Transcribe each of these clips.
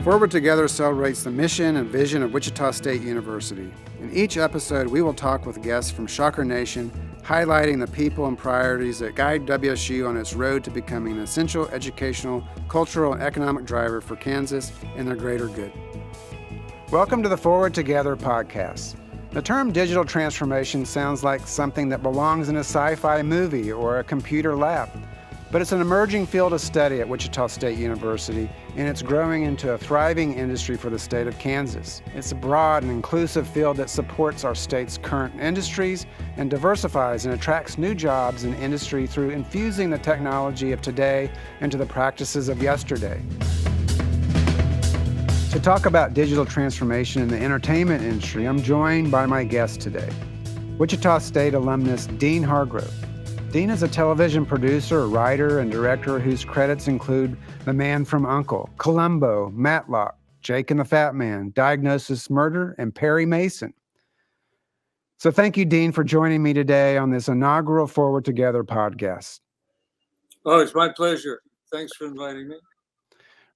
Forward Together celebrates the mission and vision of Wichita State University. In each episode, we will talk with guests from Shocker Nation, highlighting the people and priorities that guide WSU on its road to becoming an essential educational, cultural, and economic driver for Kansas and their greater good. Welcome to the Forward Together podcast. The term digital transformation sounds like something that belongs in a sci-fi movie or a computer lab. But it's an emerging field of study at Wichita State University, and it's growing into a thriving industry for the state of Kansas. It's a broad and inclusive field that supports our state's current industries and diversifies and attracts new jobs in industry through infusing the technology of today into the practices of yesterday. To talk about digital transformation in the entertainment industry, I'm joined by my guest today, Wichita State alumnus Dean Hargrove. Dean is a television producer, writer, and director whose credits include The Man from U.N.C.L.E., Columbo, Matlock, Jake and the Fat Man, Diagnosis Murder, and Perry Mason. So thank you, Dean, for joining me today on this inaugural Forward Together podcast. Oh, it's my pleasure. Thanks for inviting me.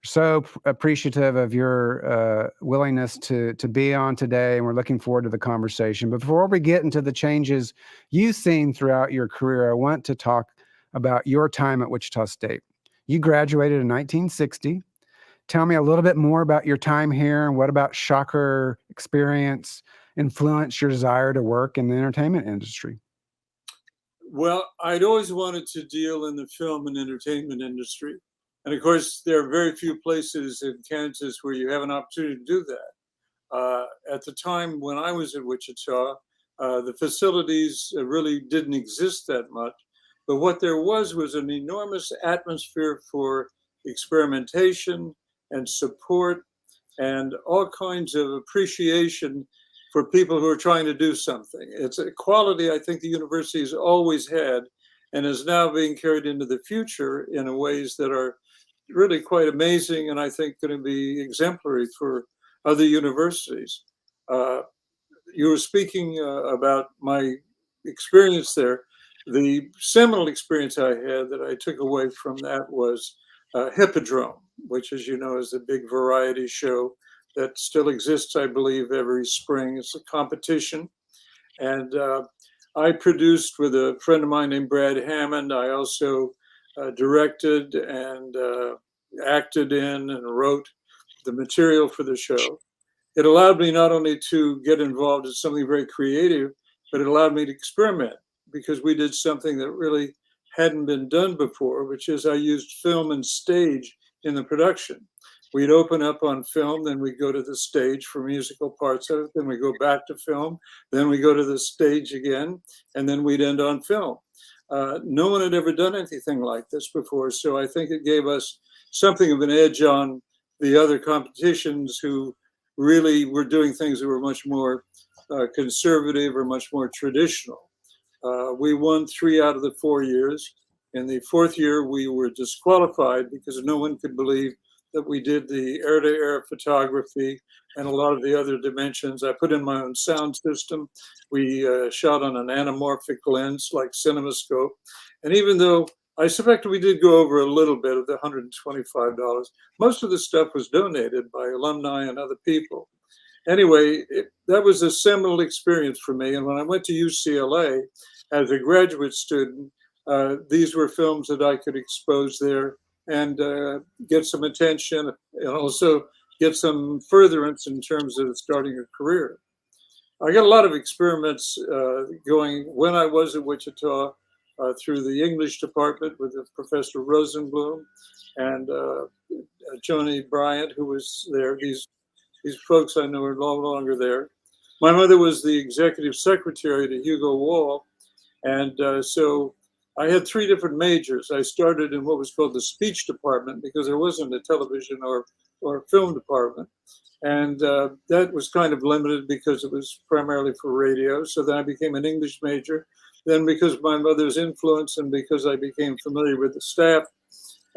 So appreciative of your willingness to be on today, and we're looking forward to the conversation. But before we get into the changes you've seen throughout your career, I want to talk about your time at Wichita State. You graduated in 1960. Tell me a little bit more about your time here and what about Shocker experience influenced your desire to work in the entertainment industry? Well, I'd always wanted to deal in the film and entertainment industry. And of course, there are very few places in Kansas where you have an opportunity to do that. At the time when I was at Wichita, the facilities really didn't exist that much. But what there was an enormous atmosphere for experimentation and support and all kinds of appreciation for people who are trying to do something. It's a quality I think the university has always had and is now being carried into the future in ways that are really quite amazing, and I think going to be exemplary for other universities. You were speaking about my experience there. The seminal experience I had that I took away from that was Hippodrome, which, as you know, is a big variety show that still exists, I believe, every spring. It's a competition. And I produced with a friend of mine named Brad Hammond. I also directed and acted in and wrote the material for the show. It allowed me not only to get involved in something very creative, but it allowed me to experiment because we did something that really hadn't been done before, which is I used film and stage in the production. We'd open up on film, then we'd go to the stage for musical parts of it, then we go back to film, then we go to the stage again, and then we'd end on film. No one had ever done anything like this before, so I think it gave us something of an edge on the other competitions who really were doing things that were much more conservative or much more traditional. We won 3 out of the 4 years. In the 4th year, we were disqualified because no one could believe that we did the air-to-air photography and a lot of the other dimensions. I put in my own sound system. We shot on an anamorphic lens like CinemaScope. And even though I suspect we did go over a little bit of the $125, most of the stuff was donated by alumni and other people. Anyway, that was a seminal experience for me. And when I went to UCLA as a graduate student, these were films that I could expose there and get some attention and also get some furtherance in terms of starting a career. I got a lot of experiments going when I was at Wichita through the English department with Professor Rosenblum and Joni Bryant, who was there. These folks I know are no longer there. My mother was the executive secretary to Hugo Wall, and so I had 3 different majors. I started in what was called the speech department because there wasn't a television or film department. And that was kind of limited because it was primarily for radio. So then I became an English major. Then because of my mother's influence and because I became familiar with the staff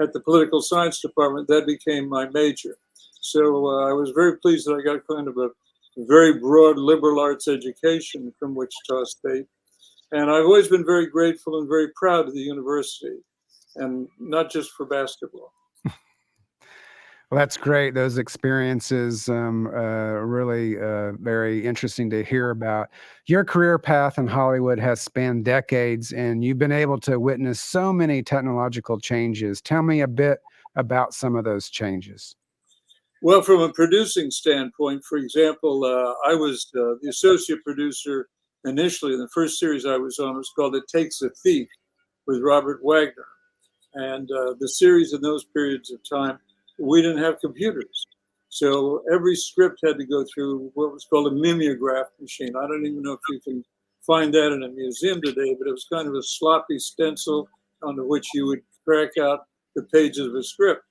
at the political science department, that became my major. So I was very pleased that I got kind of a very broad liberal arts education from Wichita State. And I've always been very grateful and very proud of the university, and not just for basketball. Well, that's great. Those experiences really very interesting to hear about. Your career path in Hollywood has spanned decades, and you've been able to witness so many technological changes. Tell me a bit about some of those changes. Well, from a producing standpoint, for example, I was the associate producer initially. In the first series I was on was called It Takes a Thief with Robert Wagner. And the series in those periods of time, we didn't have computers. So every script had to go through what was called a mimeograph machine. I don't even know if you can find that in a museum today, but it was kind of a sloppy stencil onto which you would crack out the pages of a script.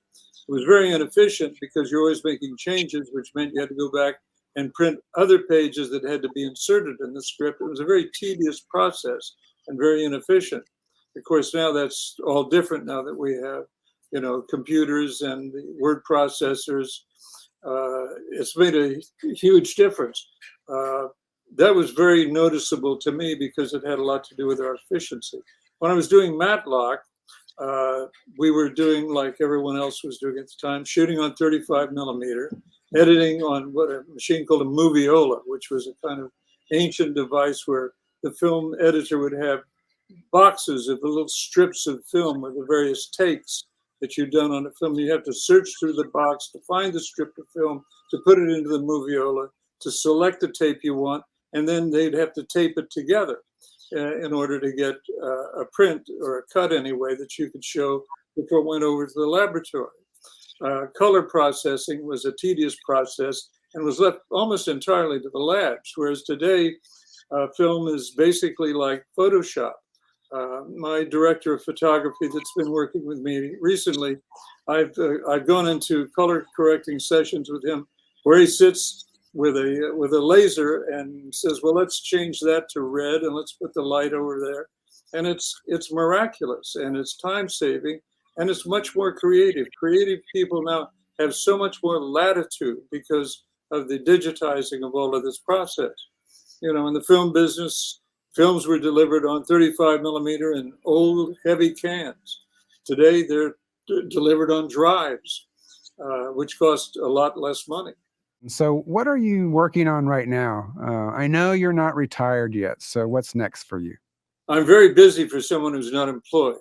It was very inefficient because you're always making changes, which meant you had to go back and print other pages that had to be inserted in the script. It was a very tedious process and very inefficient. Of course, now that's all different now that we have, computers and the word processors. It's made a huge difference. That was very noticeable to me because it had a lot to do with our efficiency. When I was doing Matlock, we were doing like everyone else was doing at the time, shooting on 35 millimeter, editing on what a machine called a moviola, which was a kind of ancient device where the film editor would have boxes of little strips of film with the various takes that you've done on a film. You have to search through the box to find the strip of film, to put it into the moviola, to select the tape you want, and then they'd have to tape it together in order to get a print or a cut anyway that you could show before it went over to the laboratory. Color processing was a tedious process and was left almost entirely to the labs, whereas today film is basically like Photoshop. My director of photography that's been working with me recently, I've gone into color correcting sessions with him where he sits with a laser and says, well, let's change that to red and let's put the light over there. And it's miraculous and it's time saving and it's much more creative. Creative people now have so much more latitude because of the digitizing of all of this process. In the film business, films were delivered on 35 millimeter in old heavy cans. Today they're delivered on drives, which cost a lot less money. So, what are you working on right now? I know you're not retired yet. So, what's next for you? I'm very busy for someone who's not employed.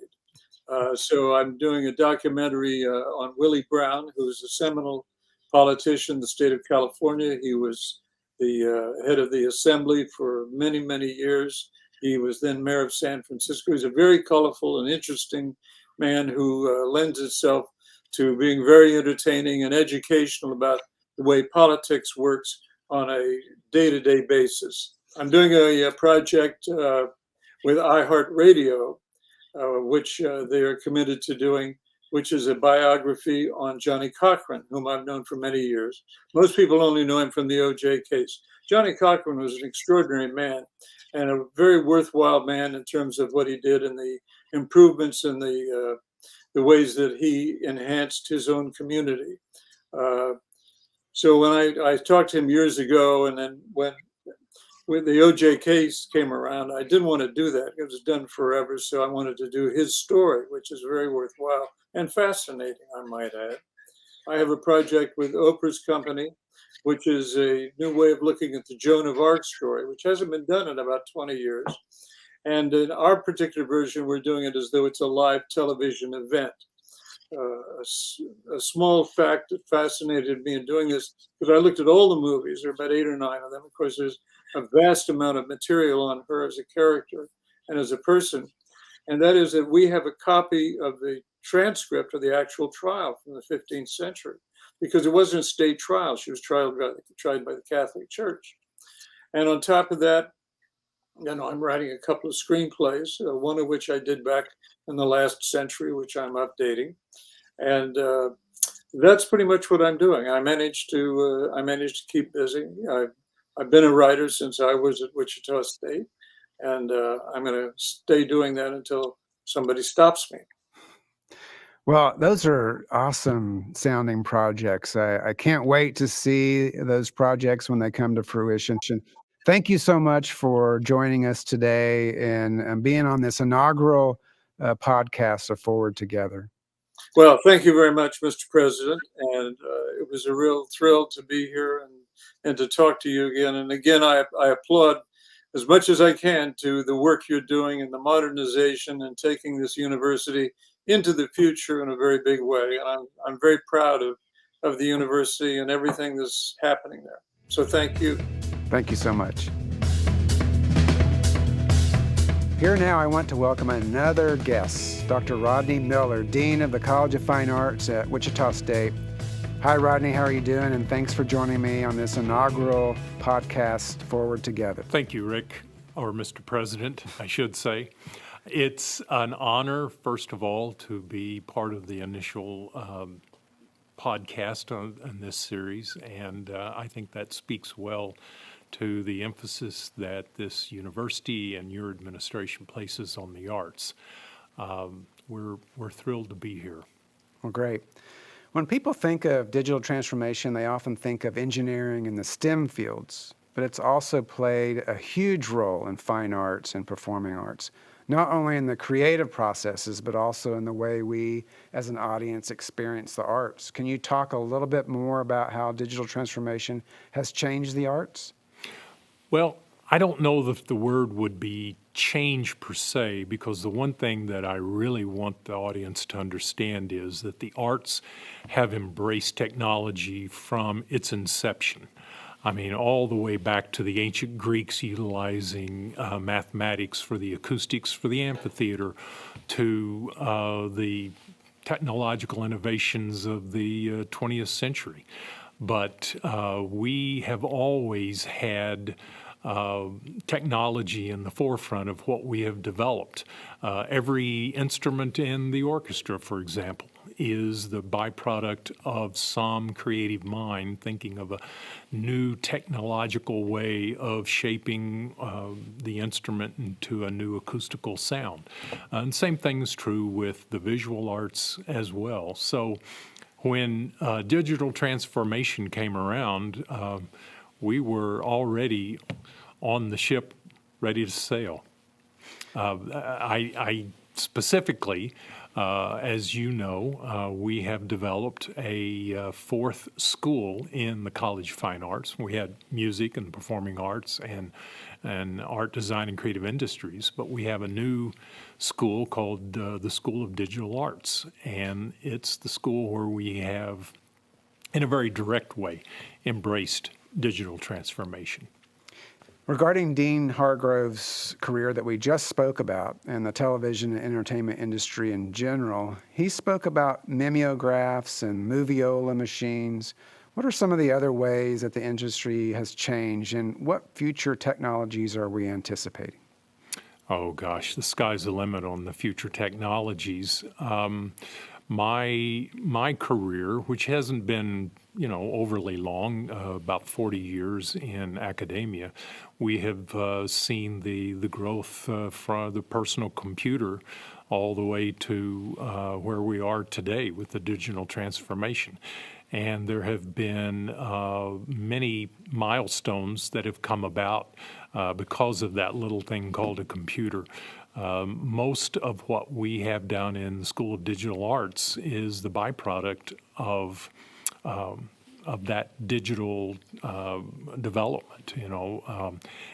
So I'm doing a documentary on Willie Brown, who's a seminal politician in the state of California. He was the head of the assembly for many, many years. He was then mayor of San Francisco. He's a very colorful and interesting man who lends itself to being very entertaining and educational about the way politics works on a day-to-day basis. I'm doing a project with iHeartRadio, which they are committed to doing, which is a biography on Johnny Cochran, whom I've known for many years. Most people only know him from the O.J. case. Johnny Cochran was an extraordinary man and a very worthwhile man in terms of what he did and the improvements and the ways that he enhanced his own community. So when I talked to him years ago, and then when the OJ case came around, I didn't want to do that. It was done forever. So I wanted to do his story, which is very worthwhile and fascinating, I might add. I have a project with Oprah's company, which is a new way of looking at the Joan of Arc story, which hasn't been done in about 20 years. And in our particular version, we're doing it as though it's a live television event. A small fact that fascinated me in doing this, because I looked at all the movies, there are about 8 or 9 of them. Of course, there's a vast amount of material on her as a character and as a person. And that is that we have a copy of the transcript of the actual trial from the 15th century, because it wasn't a state trial. She was tried by the Catholic Church. And on top of that, I'm writing a couple of screenplays, one of which I did back in the last century, which I'm updating. And that's pretty much what I'm doing. I managed to keep busy. I've been a writer since I was at Wichita State, and I'm going to stay doing that until somebody stops me. Well, those are awesome sounding projects. I can't wait to see those projects when they come to fruition. Thank you so much for joining us today and being on this inaugural podcast of Forward Together. Well, thank you very much, Mr. President, and it was a real thrill to be here and to talk to you again. And again, I applaud as much as I can to the work you're doing in the modernization and taking this university into the future in a very big way. And I'm very proud of the university and everything that's happening there. So thank you. Thank you so much. Here now, I want to welcome another guest, Dr. Rodney Miller, Dean of the College of Fine Arts at Wichita State. Hi, Rodney. How are you doing? And thanks for joining me on this inaugural podcast, Forward Together. Thank you, Rick, or Mr. President, I should say. It's an honor, first of all, to be part of the initial podcast on this series, and I think that speaks well to the emphasis that this university and your administration places on the arts. We're thrilled to be here. Well, great. When people think of digital transformation, they often think of engineering and the STEM fields, but it's also played a huge role in fine arts and performing arts, not only in the creative processes, but also in the way we as an audience experience the arts. Can you talk a little bit more about how digital transformation has changed the arts? Well, I don't know if the word would be change per se, because the one thing that I really want the audience to understand is that the arts have embraced technology from its inception. I mean, all the way back to the ancient Greeks utilizing mathematics for the acoustics for the amphitheater, to the technological innovations of the 20th century. But we have always had technology in the forefront of what we have developed. Every instrument in the orchestra, for example, is the byproduct of some creative mind thinking of a new technological way of shaping the instrument into a new acoustical sound. And same thing is true with the visual arts as well. So when digital transformation came around, we were already on the ship ready to sail. I specifically, as you know, we have developed a fourth school in the College of Fine Arts. We had music and performing arts and art design and creative industries, but we have a new school called the School of Digital Arts, and it's the school where we have, in a very direct way, embraced digital transformation. Regarding Dean Hargrove's career that we just spoke about and the television and entertainment industry in general, he spoke about mimeographs and moviola machines. What are some of the other ways that the industry has changed, and what future technologies are we anticipating? Oh gosh, the sky's the limit on the future technologies. My career, which hasn't been overly long, about 40 years in academia, we have seen the growth from the personal computer all the way to where we are today with the digital transformation. And there have been many milestones that have come about because of that little thing called a computer. Most of what we have down in the School of Digital Arts is the byproduct of that digital development.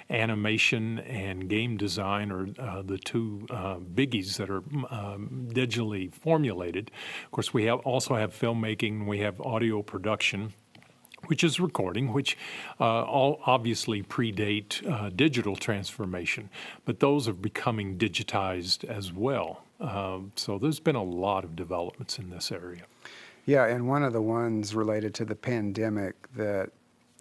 Animation and game design are the two biggies that are digitally formulated. Of course, we also have filmmaking, we have audio production, which is recording, which all obviously predate digital transformation, but those are becoming digitized as well. So there's been a lot of developments in this area. Yeah, and one of the ones related to the pandemic that,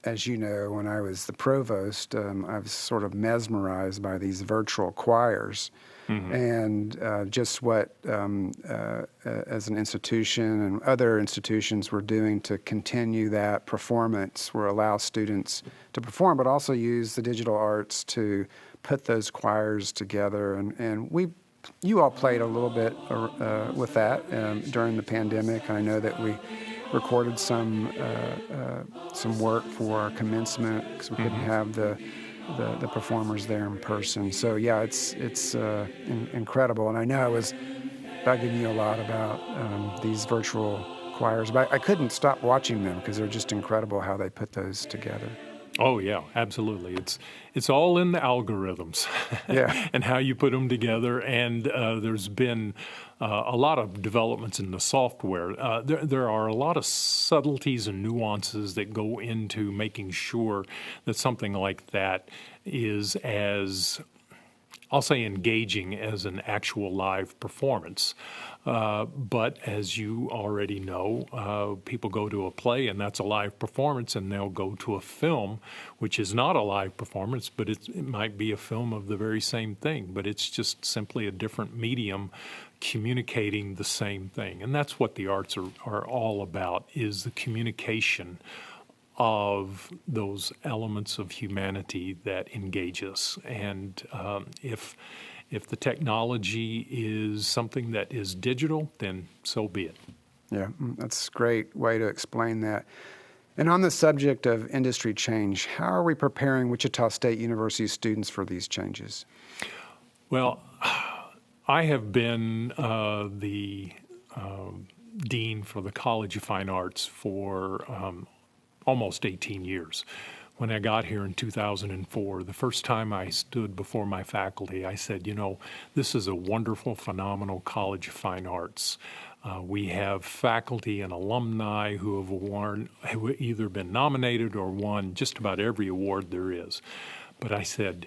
as you know, when I was the provost, I was sort of mesmerized by these virtual choirs. Mm-hmm. And just what, as an institution and other institutions were doing to continue that performance, where allow students to perform, but also use the digital arts to put those choirs together. And you all played a little bit with that during the pandemic. I know that we recorded some work for our commencement because we couldn't have the performers there in person. So yeah, it's incredible. And I know bugging you a lot about these virtual choirs, but I couldn't stop watching them because they're just incredible how they put those together. Oh yeah, absolutely. It's all in the algorithms, Yeah. and how you put them together. And there's been a lot of developments in the software. There are a lot of subtleties and nuances that go into making sure that something like that is as, I'll say, engaging as an actual live performance. But as you already know, people go to a play and that's a live performance, and they'll go to a film, which is not a live performance, but it might be a film of the very same thing, but it's just simply a different medium communicating the same thing. And that's what the arts are all about, is the communication of those elements of humanity that engage us. And if the technology is something that is digital, then so be it. Yeah, that's a great way to explain that. And on the subject of industry change, how are we preparing Wichita State University students for these changes? Well, I have been the dean for the College of Fine Arts for almost 18 years. When I got here in 2004, the first time I stood before my faculty, I said, this is a wonderful, phenomenal College of Fine Arts. We have faculty and alumni who have either been nominated or won just about every award there is. But I said,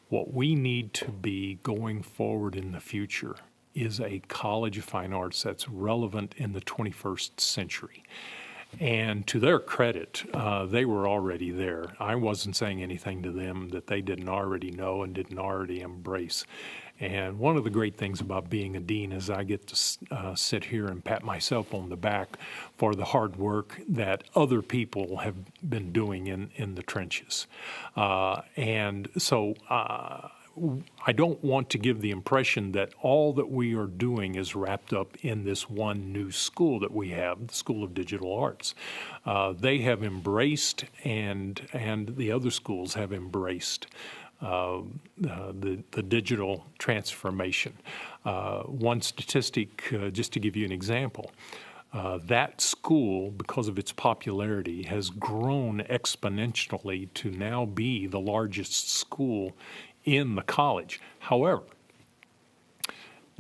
what we need to be going forward in the future is a College of Fine Arts that's relevant in the 21st century. And to their credit, they were already there. I wasn't saying anything to them that they didn't already know and didn't already embrace. And one of the great things about being a dean is I get to sit here and pat myself on the back for the hard work that other people have been doing in the trenches. And so I don't want to give the impression that all that we are doing is wrapped up in this one new school that we have, the School of Digital Arts. They have embraced, and the other schools have embraced the digital transformation. One statistic, just to give you an example, that school, because of its popularity, has grown exponentially to now be the largest school in the college. However,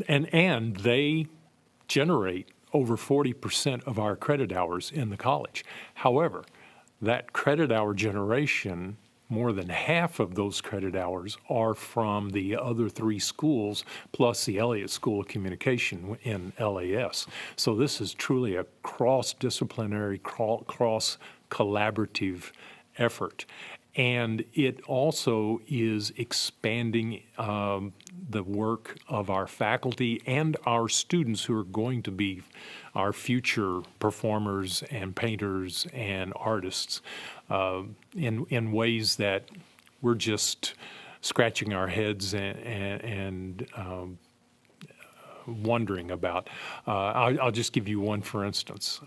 and they generate over 40% of our credit hours in the college. However, that credit hour generation, more than half of those credit hours are from the other three schools, plus the Elliott School of Communication in LAS. So this is truly a cross-disciplinary, cross-collaborative effort. And it also is expanding the work of our faculty and our students who are going to be our future performers and painters and artists in ways that we're just scratching our heads and wondering about. I'll just give you one, for instance.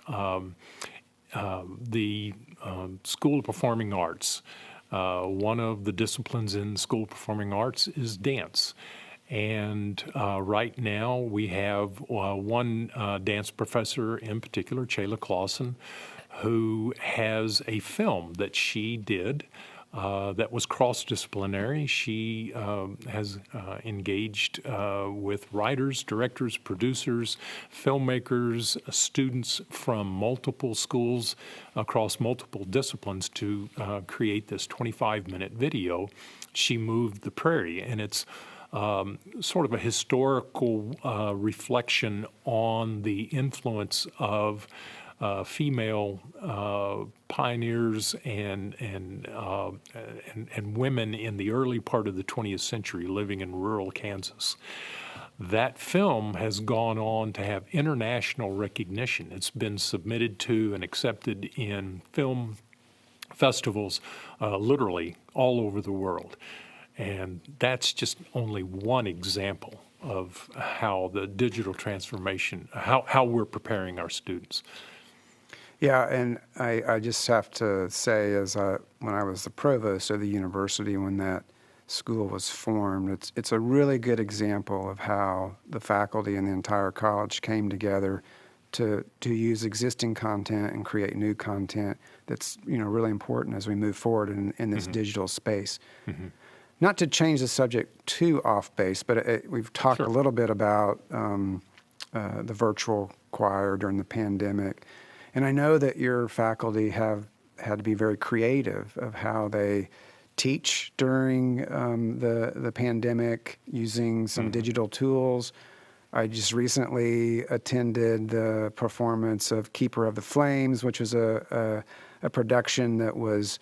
The School of Performing Arts, one of the disciplines in the School of Performing Arts is dance. And right now we have one dance professor in particular, Chayla Clausen, who has a film that she did that was cross-disciplinary. She has engaged with writers, directors, producers, filmmakers, students from multiple schools across multiple disciplines to create this 25-minute video, She Moved the Prairie. And it's sort of a historical reflection on the influence of female pioneers and women in the early part of the 20th century living in rural Kansas. That film has gone on to have international recognition. It's been submitted to and accepted in film festivals literally all over the world. And that's just only one example of how the digital transformation, how we're preparing our students. Yeah, and I just have to say, when I was the provost of the university, when that school was formed. It's a really good example of how the faculty and the entire college came together to use existing content and create new content that's really important as we move forward in this digital space. Not to change the subject too off base, but we've talked a little bit about the virtual choir during the pandemic, and I know that your faculty have had to be very creative of how they teach during the pandemic using some digital tools. I just recently attended the performance of Keeper of the Flames, which was a production that was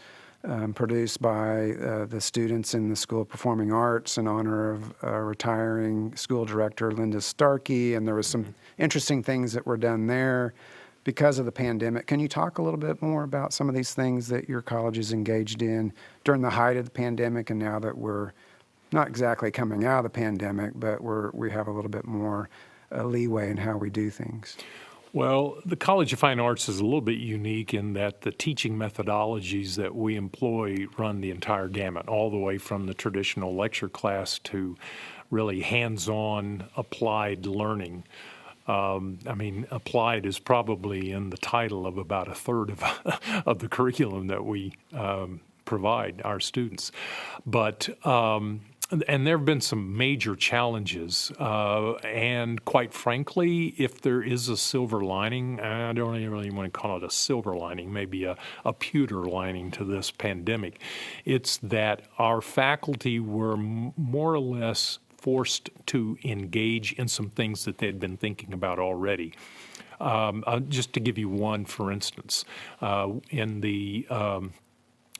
produced by the students in the School of Performing Arts in honor of retiring school director Linda Starkey, and there was some interesting things that were done there because of the pandemic. Can you talk a little bit more about some of these things that your college is engaged in during the height of the pandemic, and now that we're not exactly coming out of the pandemic, but we have a little bit more leeway in how we do things? Well, the College of Fine Arts is a little bit unique in that the teaching methodologies that we employ run the entire gamut, all the way from the traditional lecture class to really hands-on applied learning. Applied is probably in the title of about a third of the curriculum that we provide our students. But and there have been some major challenges, and quite frankly, if there is a silver lining, I don't really want to call it a silver lining, maybe a pewter lining to this pandemic, it's that our faculty were more or less forced to engage in some things that they'd been thinking about already. Just to give you one, for instance,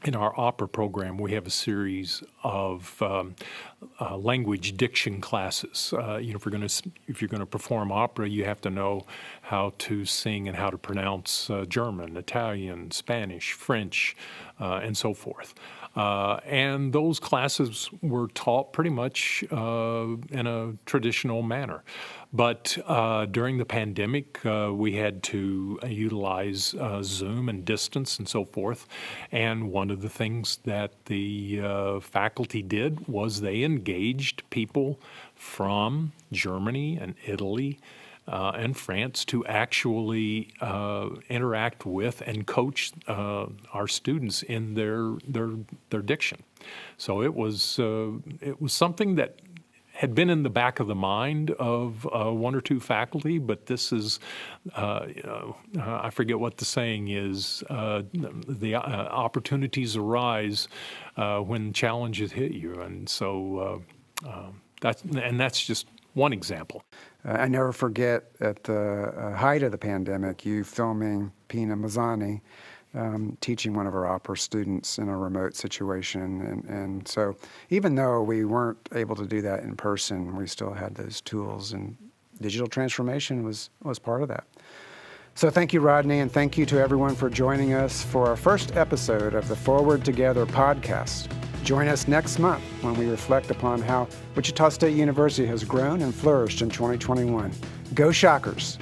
in our opera program, we have a series of language diction classes. If you're going to perform opera, you have to know how to sing and how to pronounce German, Italian, Spanish, French, and so forth. And those classes were taught pretty much in a traditional manner. But during the pandemic, we had to utilize Zoom and distance and so forth. And one of the things that the faculty did was they engaged people from Germany and Italy and France to actually interact with and coach our students in their diction. So it was something that had been in the back of the mind of one or two faculty, but this is, I forget what the saying is, the opportunities arise when challenges hit you. And so that's just one example. I never forget at the height of the pandemic, you filming Pina Mazzani, teaching one of our opera students in a remote situation. And so even though we weren't able to do that in person, we still had those tools, and digital transformation was part of that. So thank you, Rodney, and thank you to everyone for joining us for our first episode of the Forward Together podcast. Join us next month when we reflect upon how Wichita State University has grown and flourished in 2021. Go Shockers!